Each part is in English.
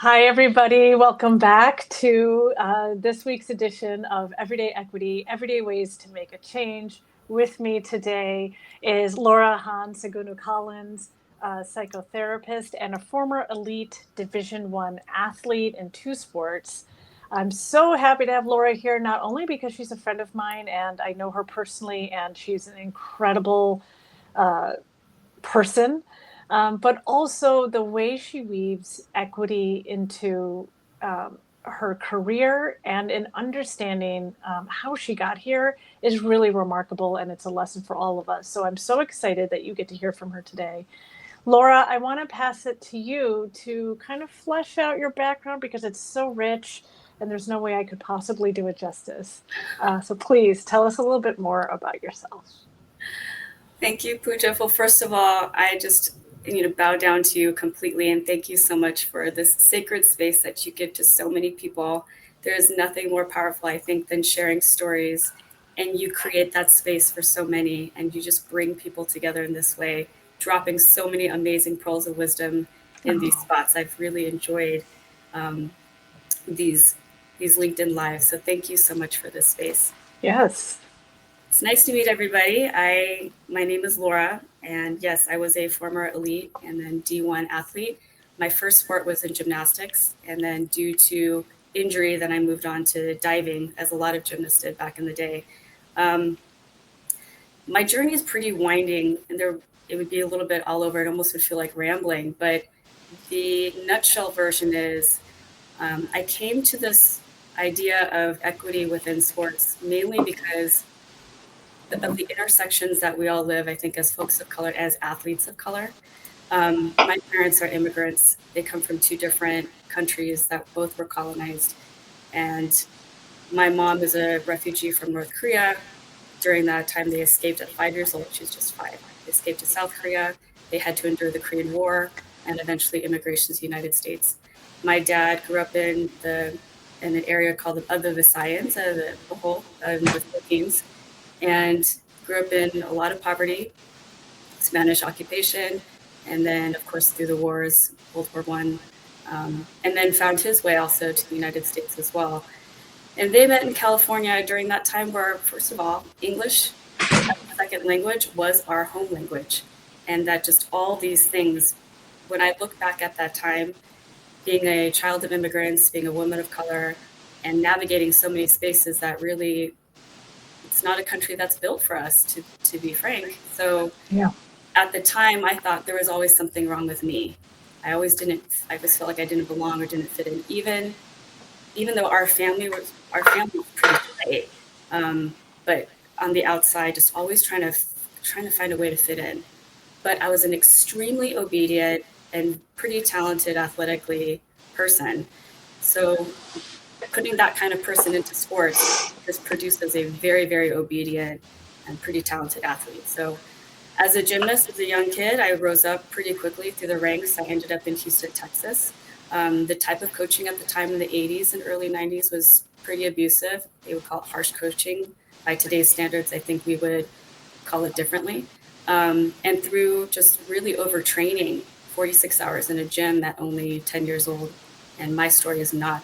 Hi, everybody. Welcome back to this week's edition of Everyday Equity, Everyday Ways to Make a Change. With me today is Laura Hahn-Segundo Collins, a psychotherapist and a former elite Division I athlete in two sports. I'm so happy to have Laura here, not only because she's a friend of mine and I know her personally, and she's an incredible person, but also the way she weaves equity into her career and in understanding how she got here is really remarkable, and it's a lesson for all of us. So I'm so excited that you get to hear from her today. Laura, I want to pass it to you to kind of flesh out your background because it's so rich and there's no way I could possibly do it justice. So please tell us a little bit more about yourself. Thank you, Pooja. Well, first of all, I just bow down to you completely and thank you so much for this sacred space that you give to so many people. There is nothing more powerful, I think, than sharing stories, and you create that space for so many, and you just bring people together in this way, dropping so many amazing pearls of wisdom in these Oh, spots. I've really enjoyed um, these LinkedIn lives, so thank you so much for this space. yes. It's nice to meet everybody. My name is Laura, and yes, I was a former elite and then D1 athlete. My first sport was in gymnastics, and then due to injury, then I moved on to diving, as a lot of gymnasts did back in the day. Um, my journey is pretty winding, and it would be a little bit all over. It almost would feel like rambling, but the nutshell version is I came to this idea of equity within sports mainly because of the intersections that we all live, I think, as folks of color, as athletes of color. My parents are immigrants. They come from two different countries that both were colonized. And my mom is a refugee from North Korea. During that time, they escaped at 5 years old. She was just 5. They escaped to South Korea. They had to endure the Korean War and eventually immigration to the United States. My dad grew up in an area called the Visayas, the Bohol, in the Philippines, and grew up in a lot of poverty, Spanish occupation, and then, of course, through the wars, World War I, and then found his way also to the United States as well. And they met in California during that time where, first of all, English as a second language was our home language. And that just all these things, when I look back at that time, being a child of immigrants, being a woman of color, and navigating so many spaces that really, it's not a country that's built for us, to be frank. So Yeah. at the time, I thought there was always something wrong with me. I always felt like I didn't belong or didn't fit in, even though our family was pretty tight. But on the outside, just always trying to find a way to fit in. But I was an extremely obedient and pretty talented athletically person. So putting that kind of person into sports just produces a very, very obedient and pretty talented athlete. So as a gymnast, as a young kid, I rose up pretty quickly through the ranks. I ended up in Houston, Texas. The type of coaching at the time in the 80s and early 90s was pretty abusive. They would call it harsh coaching. By today's standards, I think we would call it differently. And through just really overtraining, 46 hours in a gym at only 10 years old, and my story is not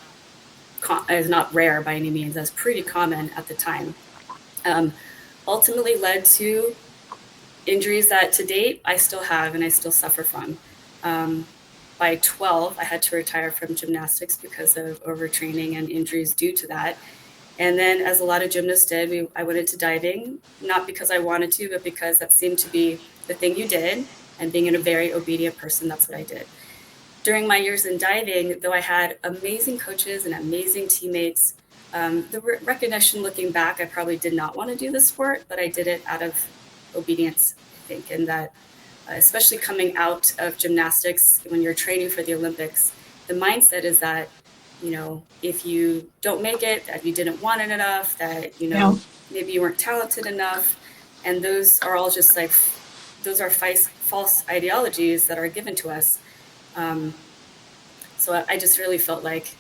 rare by any means. That's pretty common at the time. Ultimately led to injuries that to date I still have and I still suffer from. By 12, I had to retire from gymnastics because of overtraining and injuries due to that. And then, as a lot of gymnasts did, I went into diving, not because I wanted to, but because that seemed to be the thing you did. And being a very obedient person, that's what I did. During my years in diving, though I had amazing coaches and amazing teammates, the recognition looking back, I probably did not want to do the sport, but I did it out of obedience, I think, and that especially coming out of gymnastics, when you're training for the Olympics, the mindset is that, if you don't make it, that you didn't want it enough, that, Yeah. maybe you weren't talented enough. And those are all just like, those are false ideologies that are given to us. So I just really felt like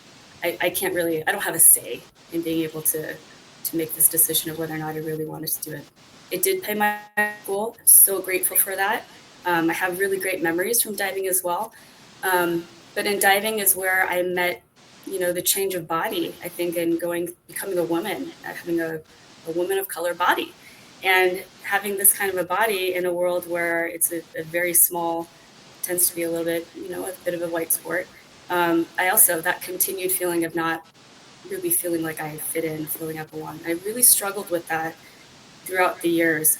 I don't have a say in being able to make this decision of whether or not I really wanted to do it. It did pay my school. I'm so grateful for that. I have really great memories from diving as well. But in diving is where I met, the change of body, I think, and becoming a woman, having a woman of color body. And having this kind of a body in a world where it's a very small, tends to be a little bit, a bit of a white sport. I also, that continued feeling of not really feeling like I fit in, feeling I belong. I really struggled with that throughout the years.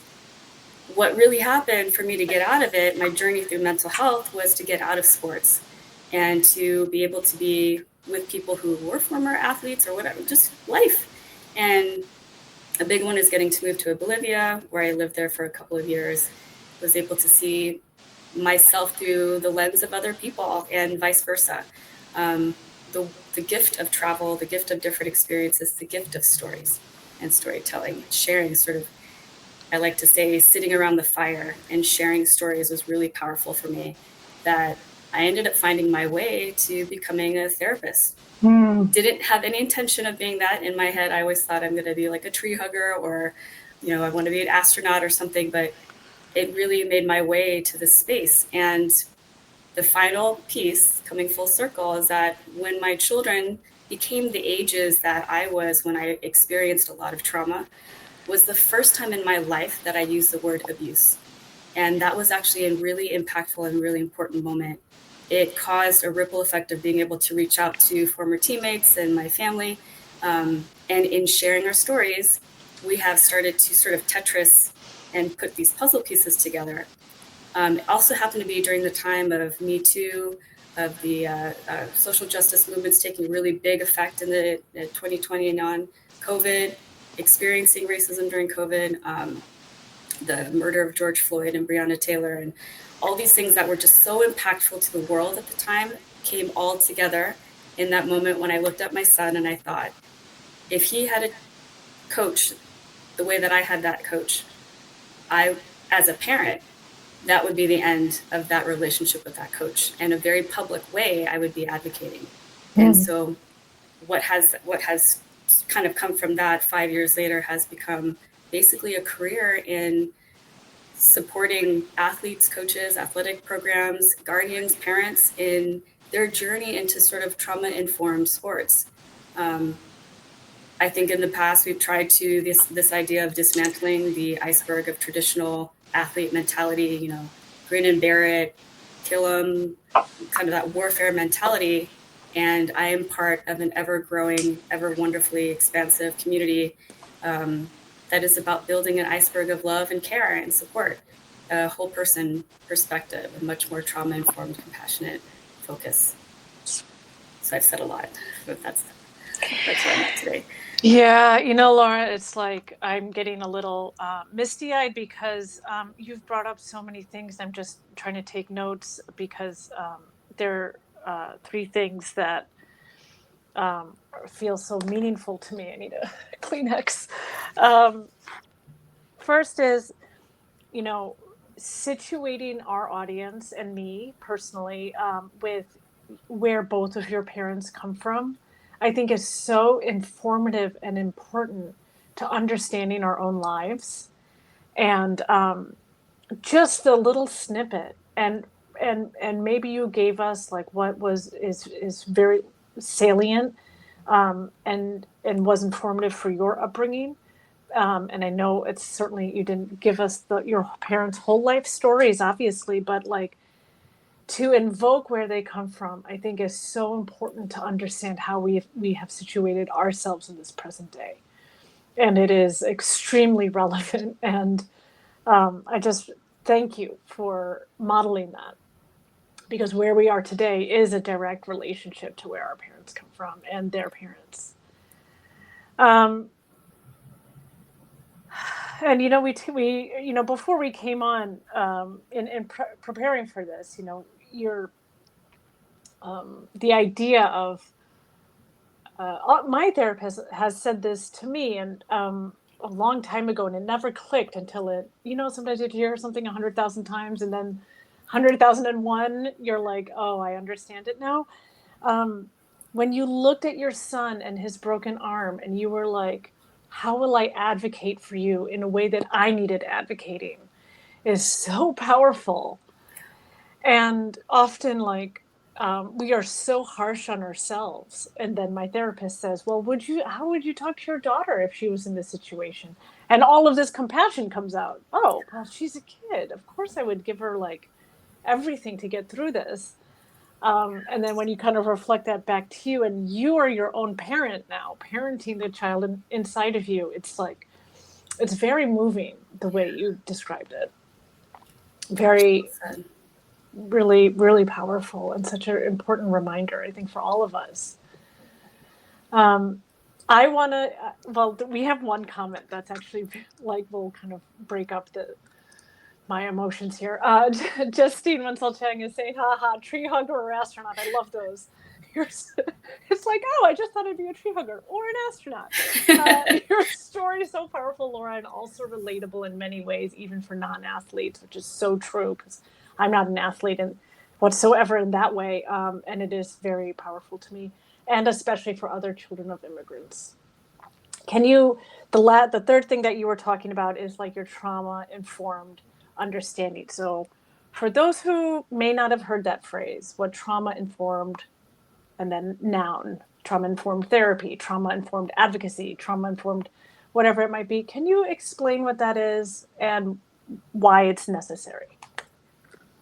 What really happened for me to get out of it, my journey through mental health, was to get out of sports and to be able to be with people who were former athletes or whatever, just life. And a big one is getting to move to Bolivia, where I lived there for a couple of years, was able to see myself through the lens of other people and vice versa. Um, the gift of travel, the gift of different experiences, the gift of stories and storytelling, sharing sort of, I like to say, sitting around the fire and sharing stories was really powerful for me, that I ended up finding my way to becoming a therapist. Didn't have any intention of being that in my head. I always thought I'm going to be like a tree hugger, or, I want to be an astronaut or something, but it really made my way to this space. And the final piece, coming full circle, is that when my children became the ages that I was when I experienced a lot of trauma, was the first time in my life that I used the word abuse. And that was actually a really impactful and really important moment. It caused a ripple effect of being able to reach out to former teammates and my family. And in sharing our stories, we have started to sort of Tetris and put these puzzle pieces together. It also happened to be during the time of Me Too, of the social justice movements taking really big effect in the 2020 and on, COVID, experiencing racism during COVID, the murder of George Floyd and Breonna Taylor, and all these things that were just so impactful to the world at the time came all together in that moment when I looked at my son and I thought, if he had a coach the way that I had that coach, as a parent, that would be the end of that relationship with that coach. In a very public way, I would be advocating. And so what has kind of come from that 5 years later has become basically a career in supporting athletes, coaches, athletic programs, guardians, parents in their journey into sort of trauma-informed sports. I think in the past we've tried to this idea of dismantling the iceberg of traditional athlete mentality, grin and bear it, kill them, kind of that warfare mentality. And I am part of an ever-growing, ever wonderfully expansive community that is about building an iceberg of love and care and support, a whole person perspective, a much more trauma-informed, compassionate focus. So I've said a lot, but that's where I'm at today. Yeah, Laura, it's like I'm getting a little misty-eyed because you've brought up so many things. I'm just trying to take notes because there are three things that feel so meaningful to me. I need a Kleenex. First is, situating our audience and me personally with where both of your parents come from, I think is so informative and important to understanding our own lives. And just the little snippet, and maybe you gave us like what is very salient, and was informative for your upbringing. And I know it's certainly, you didn't give us your parents' whole life stories, obviously, but like to invoke where they come from, I think is so important to understand how we have situated ourselves in this present day, and it is extremely relevant. And I just thank you for modeling that, because where we are today is a direct relationship to where our parents come from and their parents. And before we came on, in preparing for this, your the idea of my therapist has said this to me, and a long time ago, and it never clicked until it. Sometimes you hear something 100,000 times, and then 100,001, you're like, oh, I understand it now. When you looked at your son and his broken arm, and you were like, how will I advocate for you in a way that I needed advocating, is so powerful. And often, like, we are so harsh on ourselves. And then my therapist says, well, how would you talk to your daughter if she was in this situation? And all of this compassion comes out. Oh, well, she's a kid. Of course I would give her like everything to get through this. And then when you kind of reflect that back to you, and you are your own parent now, parenting the child inside of you, it's like, it's very moving the way you described it. Very, Said. really, really powerful, and such an important reminder, I think, for all of us. I want to, well, we have one comment that's actually like, will kind of break up my emotions here. Justine Wenzel-Chang is saying, haha, tree hugger or astronaut. I love those. It's like, oh, I just thought I'd be a tree hugger or an astronaut. Your story is so powerful, Laura, and also relatable in many ways, even for non-athletes, which is so true, because I'm not an athlete whatsoever in that way. And it is very powerful to me, and especially for other children of immigrants. Can you, the third thing that you were talking about is like your trauma-informed understanding. So for those who may not have heard that phrase, what trauma-informed, and then noun, trauma-informed therapy, trauma-informed advocacy, trauma-informed whatever it might be, can you explain what that is and why it's necessary?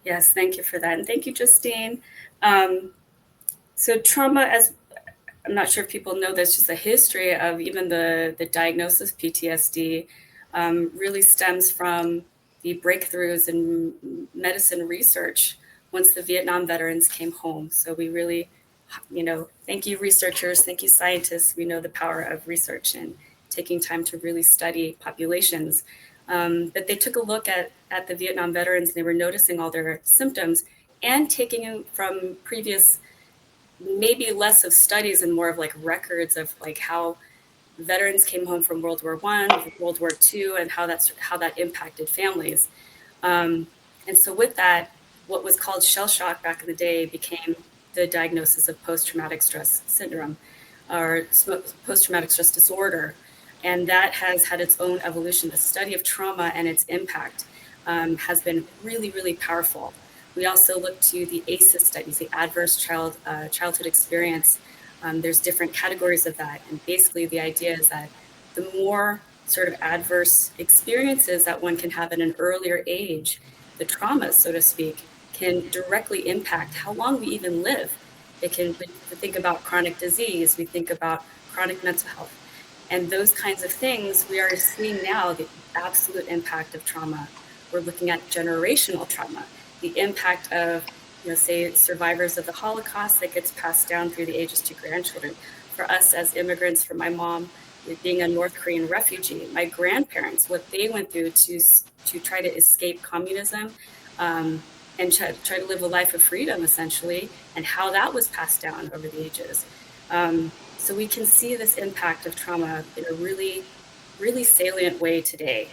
Yes, thank you for that. And thank you, Justine. So trauma, as I'm not sure if people know this, just the history of even the diagnosis of PTSD really stems from the breakthroughs in medicine research once the Vietnam veterans came home. So we really, thank you researchers, thank you scientists. We know the power of research and taking time to really study populations. But they took a look at the Vietnam veterans, and they were noticing all their symptoms and taking from previous, maybe less of studies and more of like records of like how veterans came home from World War I, World War II, and how that impacted families. And so with that, what was called shell shock back in the day became the diagnosis of post-traumatic stress syndrome or post-traumatic stress disorder. And that has had its own evolution. The study of trauma and its impact has been really, really powerful. We also look to the ACEs studies, the adverse childhood experience. There's different categories of that. And basically the idea is that the more sort of adverse experiences that one can have at an earlier age, the traumas, so to speak, can directly impact how long we even live. We think about chronic disease, we think about chronic mental health. And those kinds of things, we are seeing now the absolute impact of trauma. We're looking at generational trauma, the impact of, say, survivors of the Holocaust that gets passed down through the ages to grandchildren. For us as immigrants, for my mom, being a North Korean refugee, my grandparents, what they went through to try to escape communism and try to live a life of freedom, essentially, and how that was passed down over the ages. So we can see this impact of trauma in a really, really salient way today.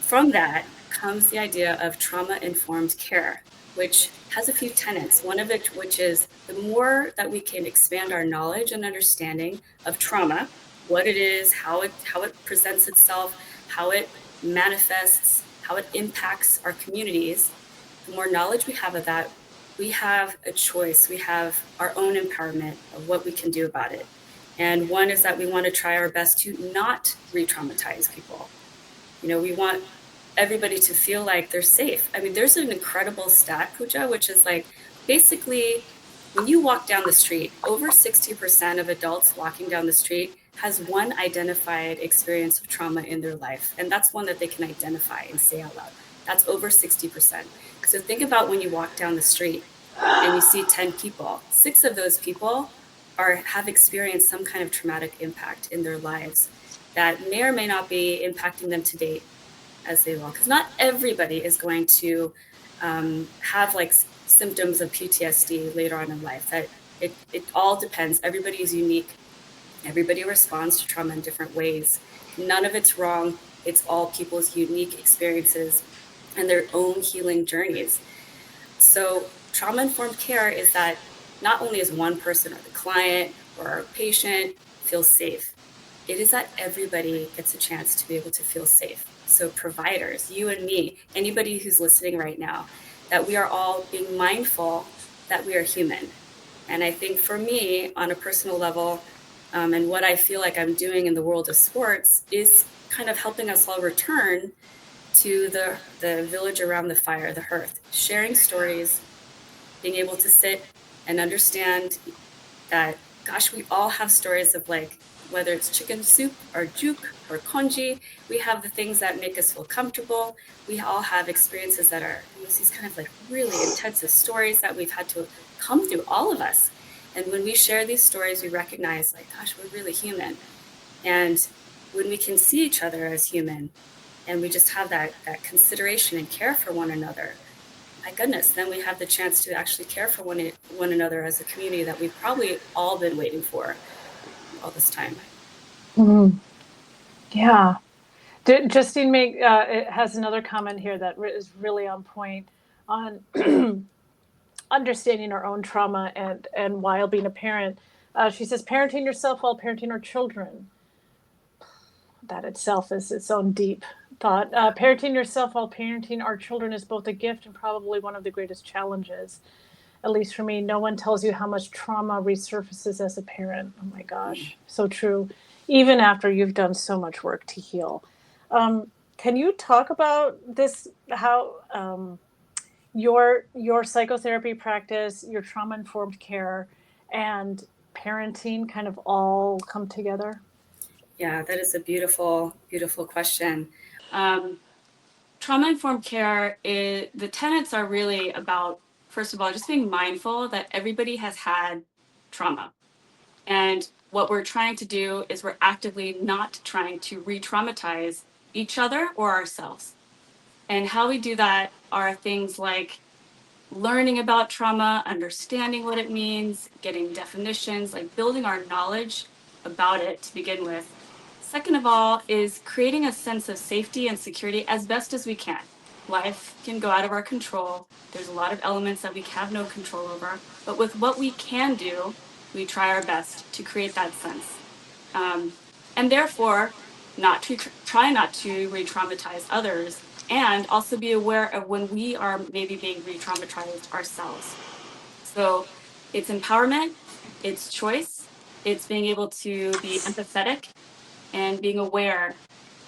From that comes the idea of trauma-informed care, which has a few tenets. One of which is the more that we can expand our knowledge and understanding of trauma, what it is, how it presents itself, how it manifests, how it impacts our communities, the more knowledge we have of that, we have a choice. We have our own empowerment of what we can do about it. And one is that we want to try our best to not re-traumatize people. We want everybody to feel like they're safe. I mean, there's an incredible stat, Pooja, which is like, basically, when you walk down the street, over 60% of adults walking down the street has one identified experience of trauma in their life. And that's one that they can identify and say out loud. That's over 60%. So think about when you walk down the street and you see 10 people, 6 of those people have experienced some kind of traumatic impact in their lives that may or may not be impacting them to date as they will. Because not everybody is going to have like symptoms of PTSD later on in life. That it all depends. Everybody is unique. Everybody responds to trauma in different ways. None of it's wrong. It's all people's unique experiences and their own healing journeys. So trauma-informed care is that not only is one person or the client or our patient feel safe, it is that everybody gets a chance to be able to feel safe. So providers, you and me, anybody who's listening right now, that we are all being mindful that we are human. And I think for me, on a personal level, and what I feel like I'm doing in the world of sports is kind of helping us all return to the village around the fire, the hearth, sharing stories, being able to sit and understand that, gosh, we all have stories of, like, whether it's chicken soup or juke or congee, we have the things that make us feel comfortable. We all have experiences that are these kind of like really intensive stories that we've had to come through, all of us. And when we share these stories, we recognize, like, gosh, we're really human. And when we can see each other as human and we just have that consideration and care for one another, my goodness, then we have the chance to actually care for one another as a community that we've probably all been waiting for all this time. Mm, yeah. Justine it has another comment here that is really on point on understanding our own trauma and while being a parent. She says, parenting yourself while parenting our children. That itself is its own deep thought. Parenting yourself while parenting our children is both a gift and probably one of the greatest challenges. At least for me, no one tells you how much trauma resurfaces as a parent. Oh my Mm. gosh, so true. Even after you've done so much work to heal. Can you talk about this? How your psychotherapy practice, your trauma informed care, and parenting kind of all come together? Yeah, that is a beautiful, beautiful question. Um, Trauma informed care is the tenets are really about, first of all, just being mindful that everybody has had trauma. And what we're trying to do is we're actively not trying to re traumatize each other or ourselves. And how we do that are things like learning about trauma, understanding what it means, getting definitions, like building our knowledge about it to begin with. Second of all, is creating a sense of safety and security as best as we can. Life can go out of our control. There's a lot of elements that we have no control over, but with what we can do, we try our best to create that sense. Um, and therefore, not to try not to re-traumatize others, and also be aware of when we are maybe being re-traumatized ourselves. So it's empowerment, it's choice, it's being able to be empathetic and being aware.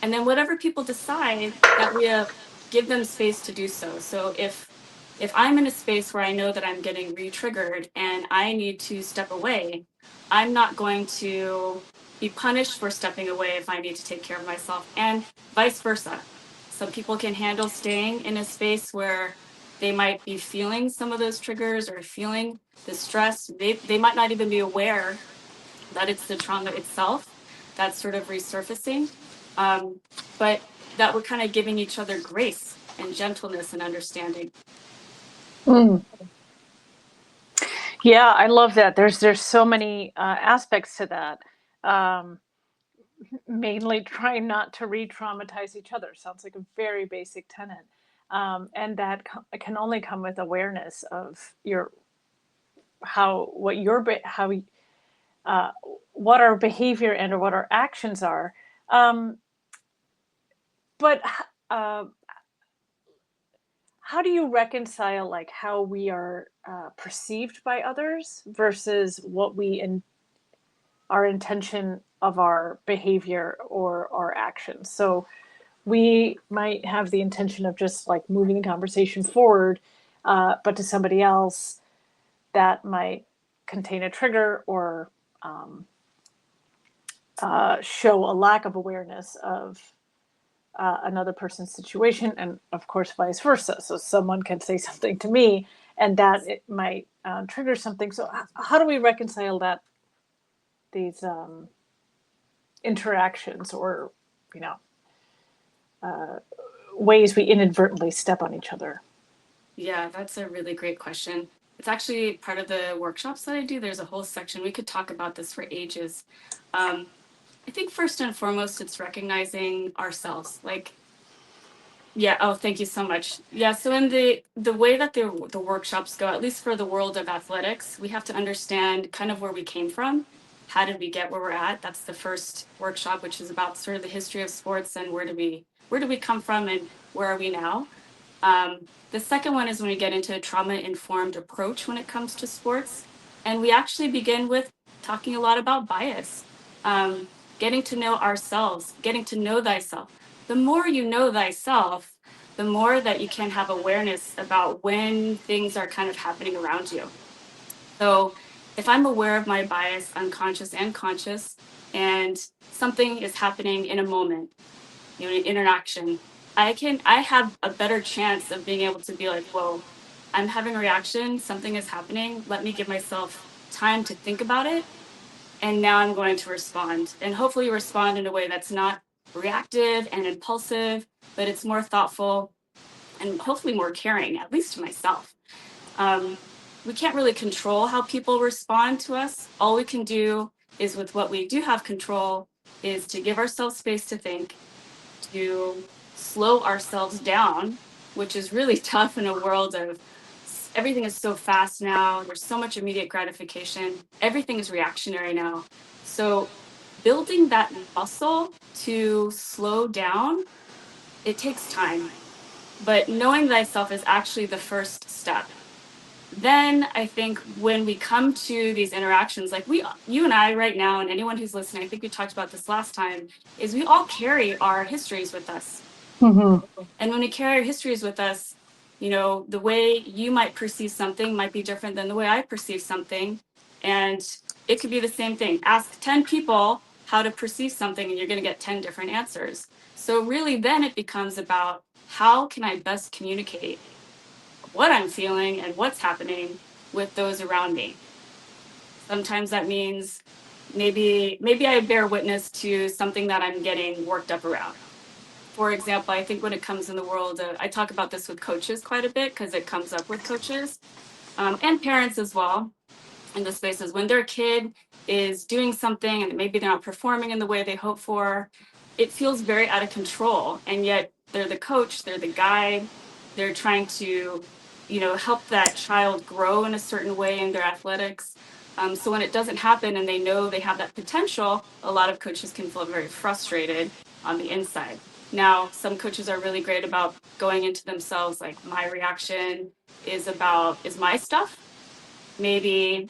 And then whatever people decide, that we give them space to do so. So if I'm in a space where I know that I'm getting re-triggered and I need to step away, I'm not going to be punished for stepping away if I need to take care of myself, and vice versa. Some people can handle staying in a space where they might be feeling some of those triggers or feeling the stress. They might not even be aware that it's the trauma itself that's sort of resurfacing. Um, but that we're kind of giving each other grace and gentleness and understanding. Mm. Yeah, I love that. There's so many aspects to that. Um, Mainly trying not to re-traumatize each other sounds like a very basic tenet, and that can only come with awareness of your how what your how uh, what our behavior and or what our actions are. Um, but uh, how do you reconcile like how we are perceived by others versus what we our intention of our behavior or our actions? So we might have the intention of just like moving the conversation forward, but to somebody else, that might contain a trigger or um, show a lack of awareness of another person's situation, and of course, vice versa. So someone can say something to me, and that it might trigger something. So how do we reconcile that these interactions or you know ways we inadvertently step on each other? Yeah, that's a really great question. It's actually part of the workshops that I do. There's a whole section. We could talk about this for ages. Um, I think first and foremost, it's recognizing ourselves. Like, yeah. Oh, thank you so much. Yeah. So in the way that the workshops go, at least for the world of athletics, we have to understand kind of where we came from. How did we get where we're at? That's the first workshop, which is about sort of the history of sports and where do we come from and where are we now. The second one is when we get into a trauma-informed approach when it comes to sports. And we actually begin with talking a lot about bias, getting to know ourselves, getting to know thyself. The more you know thyself, the more that you can have awareness about when things are kind of happening around you. So if I'm aware of my bias, unconscious and conscious, and something is happening in a moment, an interaction, I have a better chance of being able to be like, whoa, I'm having a reaction, something is happening. Let me give myself time to think about it. And now I'm going to respond, and hopefully respond in a way that's not reactive and impulsive, but it's more thoughtful and hopefully more caring, at least to myself. Um, we can't really control how people respond to us. All we can do is, with what we do have control, is to give ourselves space to think, to slow ourselves down, which is really tough in a world of everything is so fast now. There's so much immediate gratification. Everything is reactionary now. So building that muscle to slow down, it takes time. But knowing thyself is actually the first step. Then I think when we come to these interactions, like you and I right now, and anyone who's listening, I think we talked about this last time, is we all carry our histories with us. Mm-hmm. And when we carry our histories with us, the way you might perceive something might be different than the way I perceive something. And it could be the same thing. Ask 10 people how to perceive something, and you're going to get 10 different answers. So really, then it becomes about how can I best communicate what I'm feeling and what's happening with those around me. Sometimes that means maybe I bear witness to something that I'm getting worked up around. For example, I think when it comes in the world, I talk about this with coaches quite a bit because it comes up with coaches and parents as well in the spaces when their kid is doing something and maybe they're not performing in the way they hope for. It feels very out of control, and yet they're the coach, they're the guide, they're trying to help that child grow in a certain way in their athletics. So when it doesn't happen and they know they have that potential, a lot of coaches can feel very frustrated on the inside. Now, some coaches are really great about going into themselves, like my reaction is my stuff. Maybe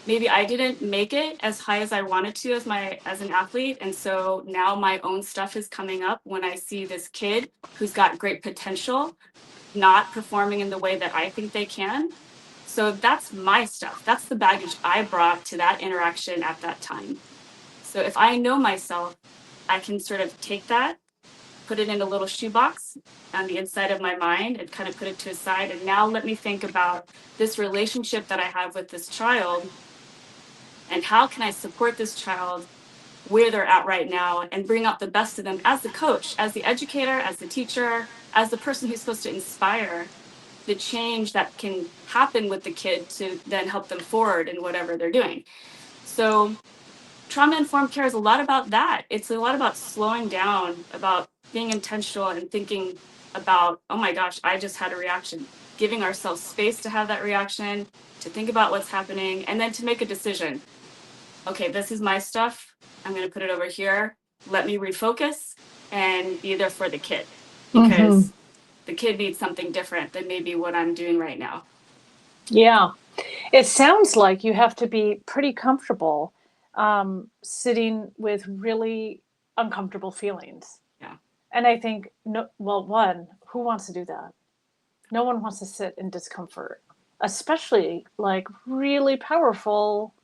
I didn't make it as high as I wanted to as an athlete, and so now my own stuff is coming up when I see this kid who's got great potential not performing in the way that I think they can. So that's my stuff. That's the baggage I brought to that interaction at that time. So if I know myself, I can sort of take that, put it in a little shoebox on the inside of my mind, and kind of put it to a side. And now let me think about this relationship that I have with this child, and how can I support this child where they're at right now and bring out the best of them as the coach, as the educator, as the teacher, as the person who's supposed to inspire the change that can happen with the kid to then help them forward in whatever they're doing. So trauma-informed care is a lot about that. It's a lot about slowing down, about being intentional and thinking about, oh my gosh, I just had a reaction. Giving ourselves space to have that reaction, to think about what's happening, and then to make a decision. Okay, this is my stuff. I'm going to put it over here. Let me refocus and be there for the kid, because the kid needs something different than maybe what I'm doing right now. Yeah. It sounds like you have to be pretty comfortable sitting with really uncomfortable feelings. Yeah. And I think, no, well, one, who wants to do that? No one wants to sit in discomfort, especially like really powerful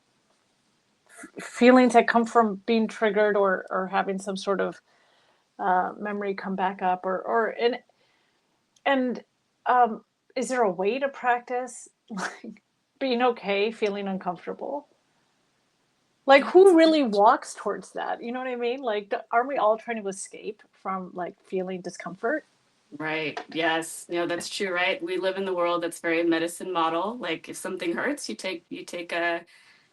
feelings that come from being triggered or having some sort of memory come back up and is there a way to practice like being okay feeling uncomfortable? Like who really walks towards that? You know what I mean? Like aren't we all trying to escape from like feeling discomfort? Right. Yes. That's true, right? We live in the world that's very medicine model. Like if something hurts, you take a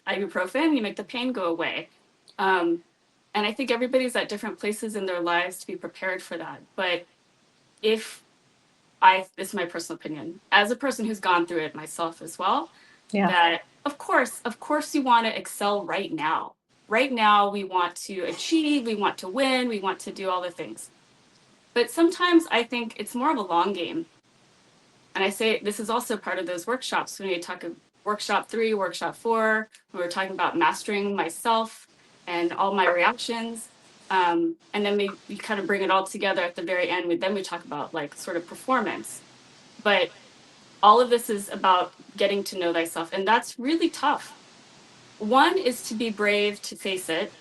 ibuprofen, you make the pain go away. Um, and I think everybody's at different places in their lives to be prepared for that. But if this is my personal opinion, as a person who's gone through it myself as well, Yeah. that of course you want to excel right now. Right now we want to achieve, we want to win, we want to do all the things. But sometimes I think it's more of a long game. And I say this is also part of those workshops when you talk of workshop 3, workshop 4, we were talking about mastering myself and all my reactions. And then we kind of bring it all together at the very end. Then we talk about like sort of performance. But all of this is about getting to know thyself. And that's really tough. One is to be brave to face it.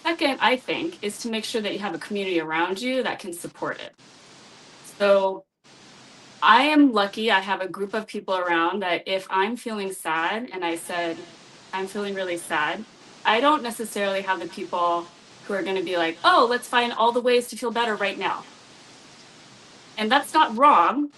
Second, I think, is to make sure that you have a community around you that can support it. So I am lucky I have a group of people around that if I'm feeling sad and I said, I'm feeling really sad, I don't necessarily have the people who are going to be like, oh, let's find all the ways to feel better right now. And that's not wrong.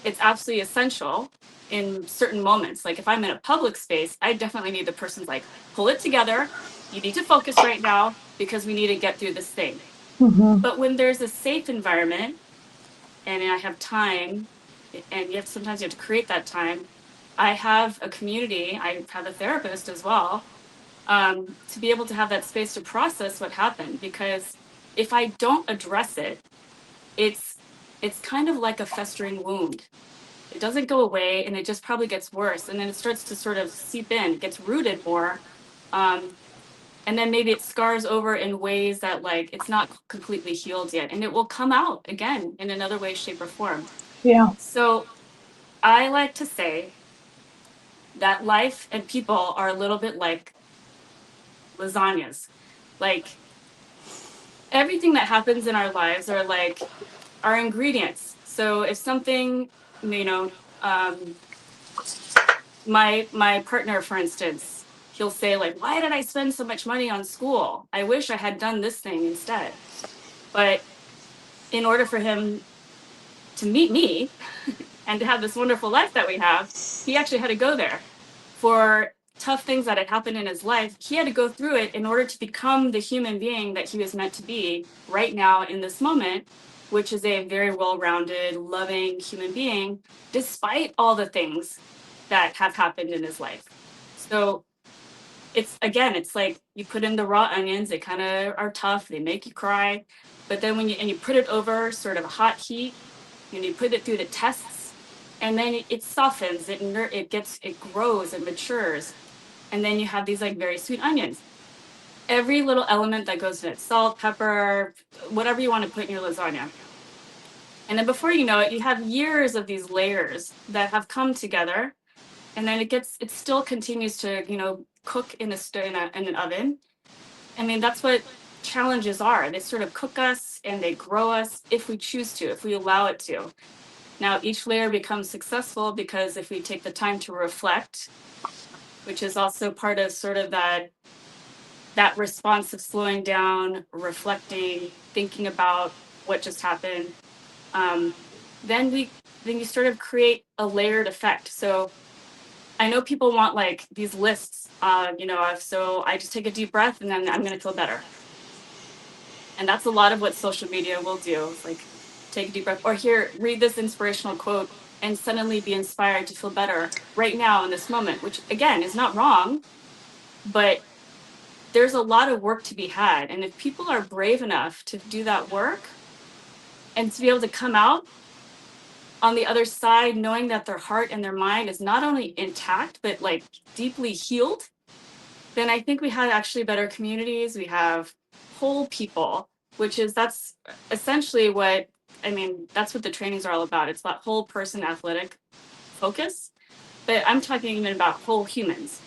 It's absolutely essential in certain moments. Like if I'm in a public space, I definitely need the person's like, pull it together. You need to focus right now because we need to get through this thing. But when there's a safe environment and I have time, and sometimes you have to create that time, I have a community, I have a therapist as well, to be able to have that space to process what happened. Because if I don't address it, it's kind of like a festering wound. It doesn't go away and it just probably gets worse. And then it starts to sort of seep in, it gets rooted more. And then maybe it scars over in ways that like it's not completely healed yet. And it will come out again in another way, shape, or form. Yeah. So I like to say that life and people are a little bit like lasagnas. Like everything that happens in our lives are like our ingredients. So if something, you know, my partner, for instance, he'll say like, why did I spend so much money on school? I wish I had done this thing instead. But in order for him to meet me and to have this wonderful life that we have, he actually had to go there. For tough things that had happened in his life, he had to go through it in order to become the human being that he was meant to be right now in this moment, which is a very well-rounded, loving human being, despite all the things that have happened in his life. So it's like you put in the raw onions, they kind of are tough, they make you cry. But then when you put it over sort of hot heat, and you put it through the tests, and then it softens, it grows, it matures. And then you have these like very sweet onions. Every little element that goes in it, salt, pepper, whatever you want to put in your lasagna. And then before you know it, you have years of these layers that have come together. And then it still continues to, cook in an oven. I mean, that's what challenges are. They sort of cook us and they grow us if we choose to, if we allow it to. Now, each layer becomes successful because if we take the time to reflect, which is also part of sort of that response of slowing down, reflecting, thinking about what just happened, then you sort of create a layered effect. So I know people want like these lists, so I just take a deep breath and then I'm going to feel better. And that's a lot of what social media will do. It's like, take a deep breath, or here, read this inspirational quote and suddenly be inspired to feel better right now in this moment, which again is not wrong, but there's a lot of work to be had. And if people are brave enough to do that work and to be able to come out on the other side, knowing that their heart and their mind is not only intact, but like deeply healed, then I think we have actually better communities. We have whole people, that's essentially that's what the trainings are all about. It's about whole person athletic focus, but I'm talking even about whole humans.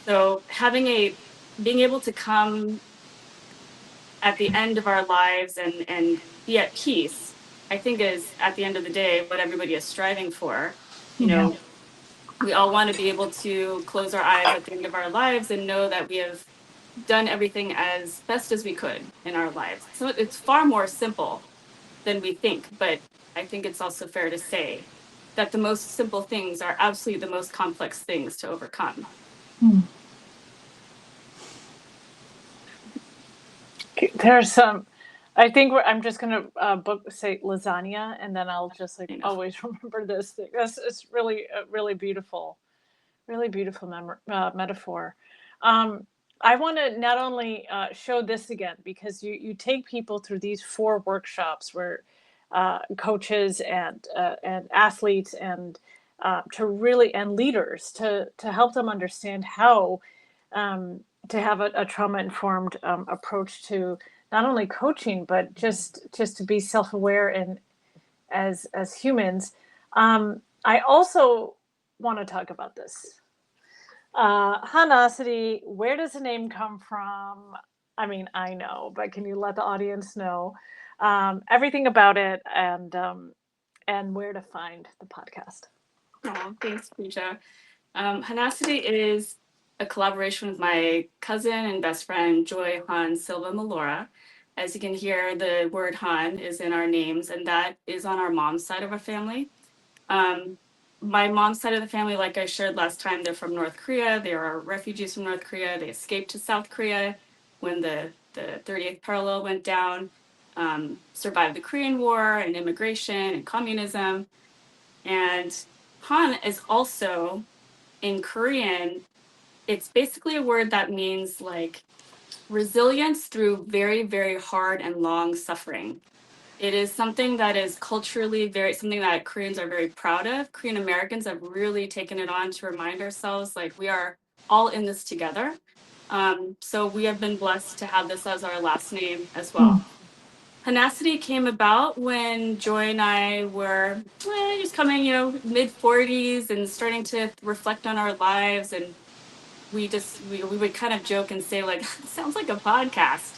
So being able to come at the end of our lives and be at peace, I think is at the end of the day what everybody is striving for. We all want to be able to close our eyes at the end of our lives and know that we have done everything as best as we could in our lives. So it's far more simple than we think, but I think it's also fair to say that the most simple things are absolutely the most complex things to overcome. There's some. I think I'm just gonna say lasagna, and then I'll just like always remember this thing. It's really really beautiful, really beautiful metaphor. I want to not only show this again because you take people through these 4 workshops where coaches and athletes to really and leaders to help them understand how to have a trauma informed approach to not only coaching but just to be self aware and as humans. I also want to talk about this. Hahn-Segundo, where does the name come from? I mean, I know, but can you let the audience know everything about it and where to find the podcast? Oh, thanks, Pooja. Hahn-Segundo is a collaboration with my cousin and best friend, Joy Han Silva Malora. As you can hear, the word Han is in our names, and that is on our mom's side of our family. My mom's side of the family, like I shared last time, they're from North Korea. They are refugees from North Korea. They escaped to South Korea when the 30th parallel went down, survived the Korean War and immigration and communism. And Han is also, in Korean, it's basically a word that means like resilience through very, very hard and long suffering. It is something that is culturally something that Koreans are very proud of. Korean Americans have really taken it on to remind ourselves like we are all in this together. So we have been blessed to have this as our last name as well. Hahn-Segundo came about when Joy and I were just coming, mid 40s and starting to reflect on our lives. And we would kind of joke and say like, sounds like a podcast.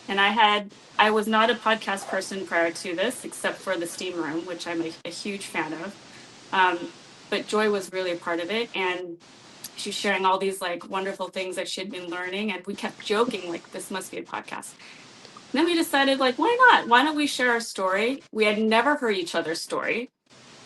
And I was not a podcast person prior to this, except for the Steam Room, which I'm a huge fan of. But Joy was really a part of it. And she's sharing all these like wonderful things that she'd been learning. And we kept joking like, this must be a podcast. And then we decided like, why not? Why don't we share our story? We had never heard each other's story.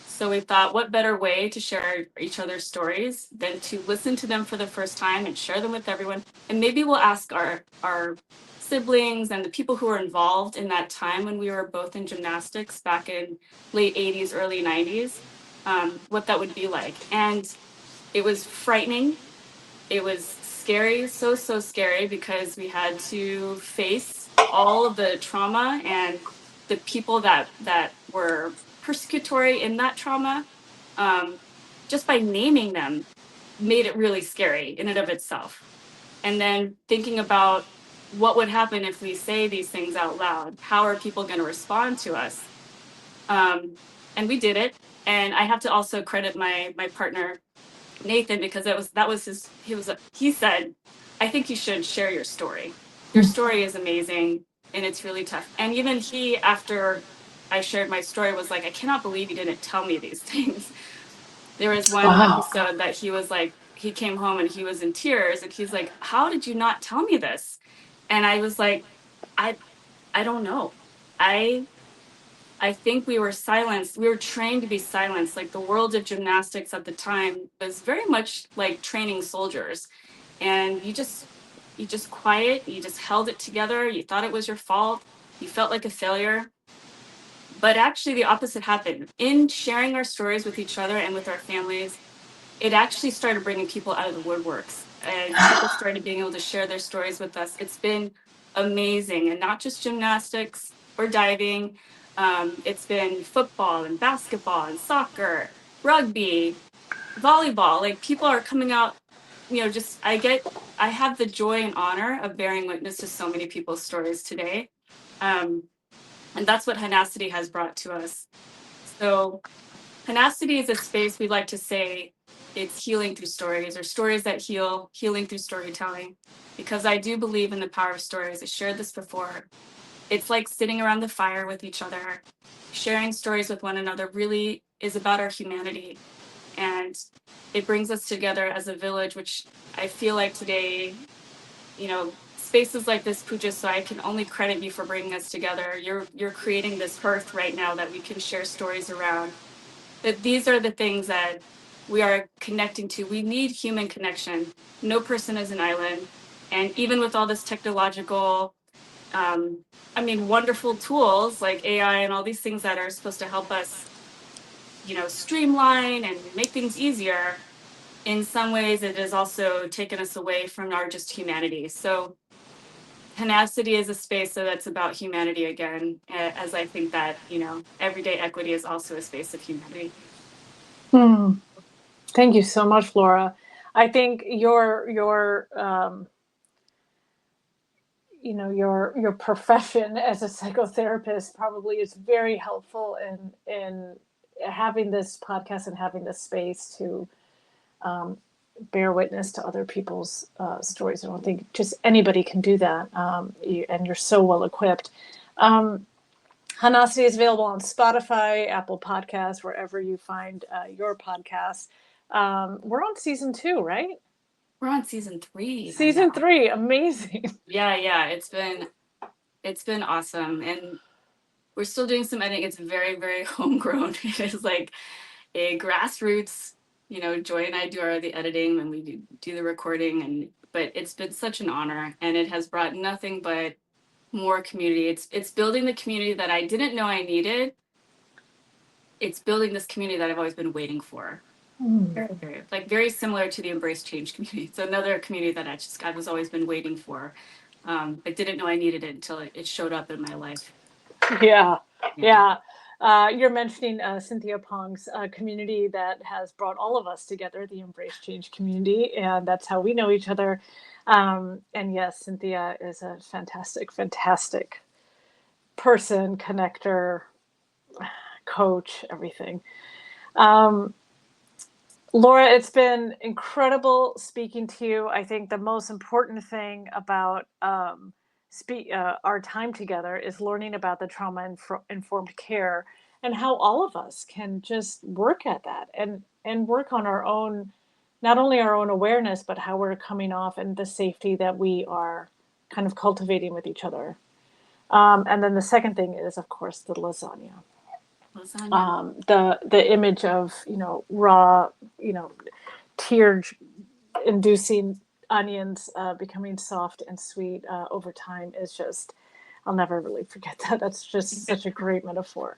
So we thought, what better way to share each other's stories than to listen to them for the first time and share them with everyone? And maybe we'll ask our siblings and the people who were involved in that time when we were both in gymnastics back in late 80s, early 90s, what that would be like. And it was frightening. It was scary, so scary, because we had to face all of the trauma and the people that were persecutory in that trauma. Just by naming them made it really scary in and of itself. And then thinking about what would happen if we say these things out loud. How are people going to respond to us? And we did it. And I have to also credit my partner Nathan, because he said, I think you should share your story. Your story is amazing and it's really tough. And even he, after I shared my story, was like, I cannot believe you didn't tell me these things. There was one episode that he was like, he came home and he was in tears and he's like, how did you not tell me this? And I was like, I don't know. I think we were silenced. We were trained to be silenced. Like the world of gymnastics at the time was very much like training soldiers. And you just quiet, you just held it together. You thought it was your fault. You felt like a failure. But actually the opposite happened. In sharing our stories with each other and with our families, it actually started bringing people out of the woodworks. And people started being able to share their stories with us. It's been amazing. And not just gymnastics or diving. It's been football and basketball and soccer, rugby, volleyball. Like people are coming out, I have the joy and honor of bearing witness to so many people's stories today. And that's what Hahn-Segundo has brought to us. So Hahn-Segundo is a space we like to say it's healing through stories, or stories that heal, healing through storytelling. Because I do believe in the power of stories. I shared this before. It's like sitting around the fire with each other, sharing stories with one another really is about our humanity. And it brings us together as a village, which I feel like today, spaces like this, Pooja, so I can only credit you for bringing us together. You're creating this hearth right now that we can share stories around. That these are the things that we are connecting to. We need human connection. No person is an island. And even with all this technological wonderful tools like AI and all these things that are supposed to help us, streamline and make things easier. In some ways, it has also taken us away from our just humanity. So Tenacity is a space that's about humanity again, as I think that, everyday equity is also a space of humanity. Hmm. Thank you so much, Laura. I think your profession as a psychotherapist probably is very helpful in having this podcast and having this space to bear witness to other people's stories. I don't think just anybody can do that, and you're so well equipped. Hahn-Segundo is available on Spotify, Apple Podcasts, wherever you find your podcasts. We're on season 2, right? We're on season 3 by Season now. 3, amazing. Yeah, it's been awesome, and we're still doing some editing. It's very, very homegrown. It is like a grassroots. Joy and I do the editing, and we do the recording, but it's been such an honor, and it has brought nothing but more community. It's building the community that I didn't know I needed. It's building this community that I've always been waiting for. Very similar to the Embrace Change community. It's another community that I was always been waiting for. I didn't know I needed it until it showed up in my life. Yeah. You're mentioning Cynthia Pong's community that has brought all of us together, the Embrace Change community, and that's how we know each other. And yes, Cynthia is a fantastic, fantastic person, connector, coach, everything. Laura, it's been incredible speaking to you. I think the most important thing about our time together is learning about the trauma-informed care and how all of us can just work at that and work on our own, not only our own awareness, but how we're coming off and the safety that we are kind of cultivating with each other. And then the second thing is, of course, the lasagna. The image of raw tear inducing onions becoming soft and sweet over time is just, I'll never really forget that. That's just such a great metaphor.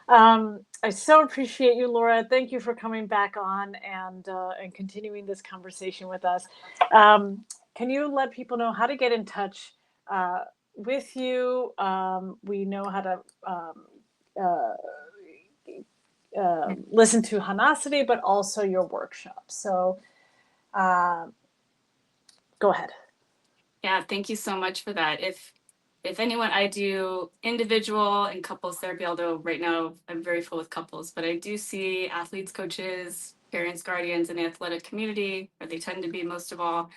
I so appreciate you, Laura. Thank you for coming back on and continuing this conversation with us. Can you let people know how to get in touch with you? We know how to listen to Hahn-Segundo, but also your workshop. So go ahead. Yeah, thank you so much for that. If anyone, I do individual and couples therapy, although right now I'm very full with couples, but I do see athletes, coaches, parents, guardians in the athletic community, or they tend to be most of all.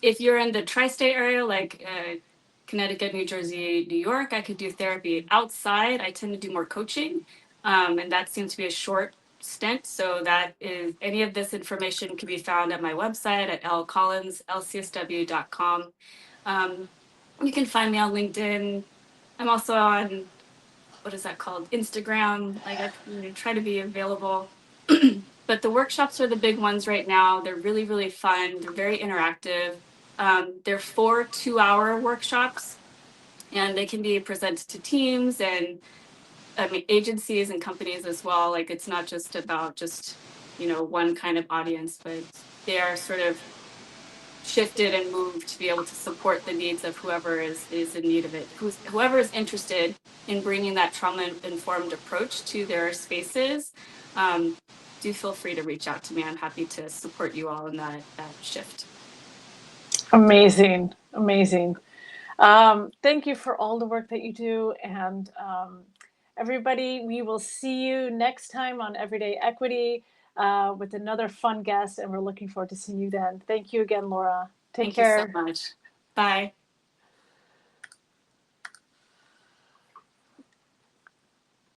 If you're in the tri-state area, like Connecticut, New Jersey, New York, I could do therapy. Outside, I tend to do more coaching, and that seems to be a short stint. So that is, any of this information can be found at my website at lcollinslcsw.com. You can find me on LinkedIn. I'm also on, what is that called? Instagram. I try to be available. But the workshops are the big ones right now. They're really, really fun. They're very interactive. They're 4 2-hour workshops, and they can be presented to teams and agencies and companies as well. It's not just about one kind of audience, but they are sort of shifted and moved to be able to support the needs of whoever is in need of it. Whoever is interested in bringing that trauma-informed approach to their spaces, do feel free to reach out to me. I'm happy to support you all in that shift. Amazing. Thank you for all the work that you do. And everybody, we will see you next time on Everyday Equity with another fun guest. And we're looking forward to seeing you then. Thank you again, Laura. Take care. Thank you so much. Bye.